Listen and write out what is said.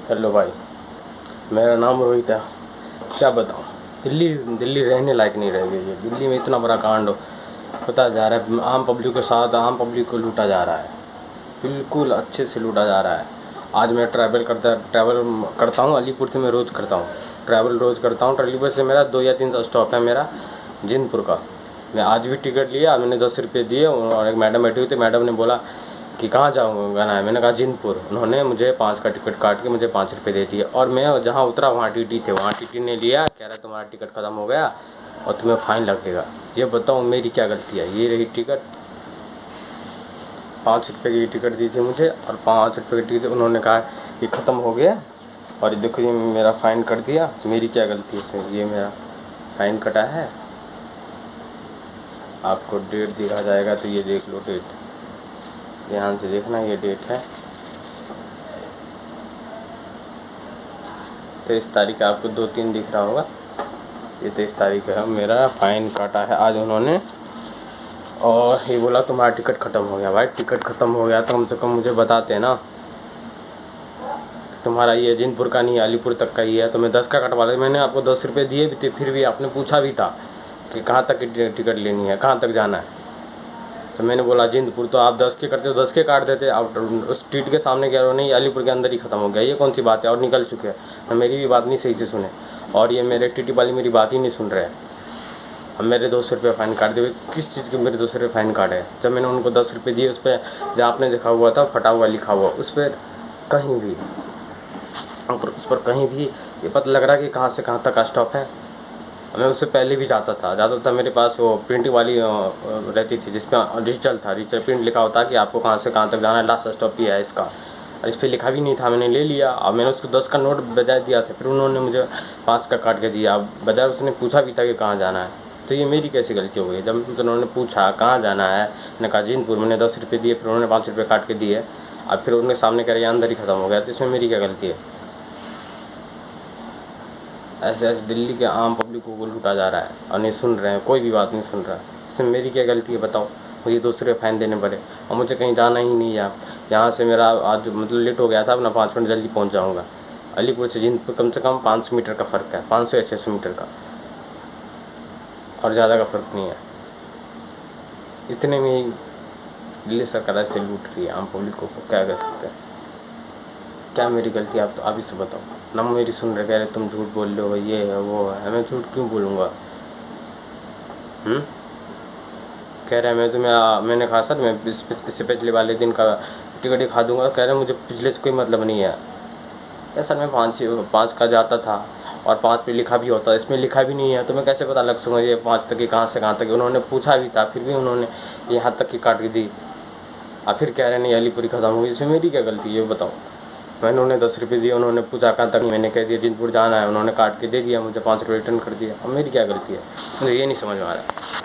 Hello भाई, मेरा नाम रोहित है। क्या बताऊँ, दिल्ली दिल्ली रहने लायक नहीं रह गई है। दिल्ली में इतना बड़ा कांड होता जा रहा है। आम पब्लिक के साथ आम पब्लिक को लूटा जा रहा है, बिल्कुल अच्छे से लूटा जा रहा है। आज मैं ट्रैवल करता हूँ, अलीपुर से मैं रोज़ करता हूँ रोज़ करता हूँ। ट्रैवल से मेरा 2 या 3 स्टॉप है मेरा जिंदपुर का। मैं आज भी टिकट लिया, मैंने 10 रुपये दिए और एक मैडम बैठी हुई थी। मैडम ने बोला कि कहाँ जाना है। मैंने कहा जिंदपुर। उन्होंने मुझे 5 का टिकट काट के मुझे 5 रुपये दे दिए। और मैं जहाँ उतरा वहाँ टीटी थे, वहाँ टीटी ने लिया, कह रहा तुम्हारा टिकट ख़त्म हो गया और तुम्हें फ़ाइन लगेगा। ये बताओ मेरी क्या गलती है। ये रही टिकट, 5 रुपये की टिकट दी थी मुझे और 5 रुपये की टिकट उन्होंने कहा कि ख़त्म हो गया। और देखो ये मेरा फ़ाइन कर दिया। मेरी क्या गलती है इसमें, ये मेरा फ़ाइन कटा है। आपको डेट दिखा जाएगा तो ये देख लो डेट, ध्यान से देखना, ये डेट है 23 तारीख। आपको 2-3 दिख रहा होगा, ये 23 तारीख है। मेरा फ़ाइन काटा है आज उन्होंने और ये बोला तुम्हारा टिकट ख़त्म हो गया। भाई टिकट ख़त्म हो गया तो कम से कम मुझे बताते ना। तुम्हारा ये जिंदपुर का नहीं, अलीपुर तक का ही है, तो मैं 10 का कटवा लिया। मैंने आपको 10 रुपये दिए भी थे, फिर भी आपने पूछा भी था कि कहाँ तक की टिकट लेनी है, कहाँ तक जाना है। तो मैंने बोला जिंदपुर, तो आप 10 के करते हो 10 के काट देते। आप उस टीटी के सामने कह रहे हो नहीं अलीपुर के अंदर ही ख़त्म हो गया। ये कौन सी बात है, और निकल चुके हैं। तो मेरी भी बात नहीं सही से सुने और ये मेरे टीटी वाली मेरी बात ही नहीं सुन रहे हैं। अब मेरे 200 रुपये फ़ाइन काट दिए। किस चीज़ के मेरे 200 रुपये फ़ाइन काटे? जब मैंने उनको 10 रुपये दिए, उस पर जहाँ आपने देखा हुआ था फटा हुआ लिखा हुआ, उस पर कहीं भी उस पर कहीं भी ये पता लग रहा है कि कहाँ से कहाँ तक का स्टॉप है। मैं उससे पहले भी जाता था। मेरे पास वो प्रिंटिंग वाली रहती थी जिसमें डिजिटल प्रिंट लिखा होता कि आपको कहाँ से कहाँ तक जाना है, लास्ट स्टॉप ही है इसका। और इस पर लिखा भी नहीं था, मैंने ले लिया। अब मैंने उसको 10 का नोट बजाय दिया था, फिर उन्होंने मुझे 5 का काट के दिया। बजाय उसने पूछा भी था कि कहाँ जाना है। तो ये मेरी कैसी गलती हो गई? जब उन्होंने पूछा कहाँ जाना है, मैंने कहा जिंदपुर। मैंने 10 रुपये दिए, फिर उन्होंने 5 रुपये काट के दिए। अब फिर उनके सामने कह रहे अंदर ही ख़त्म हो गया, तो इसमें मेरी क्या गलती है? ऐसे ऐसे दिल्ली के आम पब्लिक को लूटा जा रहा है और नहीं सुन रहे हैं, कोई भी बात नहीं सुन रहा है। इसमें मेरी क्या गलती है बताओ? मुझे 200 रुपये फ़ाइन देने पड़े और मुझे कहीं जाना ही नहीं है। यहाँ से मेरा आज मतलब लेट हो गया था, अपना 5 मिनट जल्दी पहुँच जाऊँगा। अलीपुर से जिंदपुर कम से कम 500 मीटर का फ़र्क है, 500 या 600 मीटर का, और ज़्यादा का फ़र्क नहीं है। इतने में ही दिल्ली सरकार ऐसे लूट रही है आम पब्लिक को, क्या कर सकते हैं? क्या मेरी गलती है? आप तो आप ही से बताओ ना। मेरी सुन रहे, कह रहे तुम झूठ बोल रहे हो, ये है वो है। मैं झूठ क्यों बोलूँगा? कह रहे मैं मैंने कहा सर मैं इससे पिछले वाले दिन का टिकट दिखा दूँगा। कह रहे मुझे पिछले से कोई मतलब नहीं है। या सर मैं 5 का जाता था और 5 पे लिखा भी होता, इसमें लिखा भी नहीं है, तो मैं कैसे पता लग सकूँगा ये 5 तक की कहाँ से कहाँ तक? उन्होंने पूछा भी था, फिर भी उन्होंने यहाँ तक की काट के दी। और फिर कह रहे नहीं अलीपुर ख़त्म हो गई। इसमें मेरी क्या गलती है ये बताओ? मैंने उन्हें 10 रुपये दिए, उन्होंने पूछा कहाँ तक, मैंने कह दिया जिंदपुर जाना है, उन्होंने काट के दे दिया, मुझे 5 रुपये रिटर्न कर दिया। अब मेरी क्या गलती है? मुझे ये नहीं समझ में आ रहा।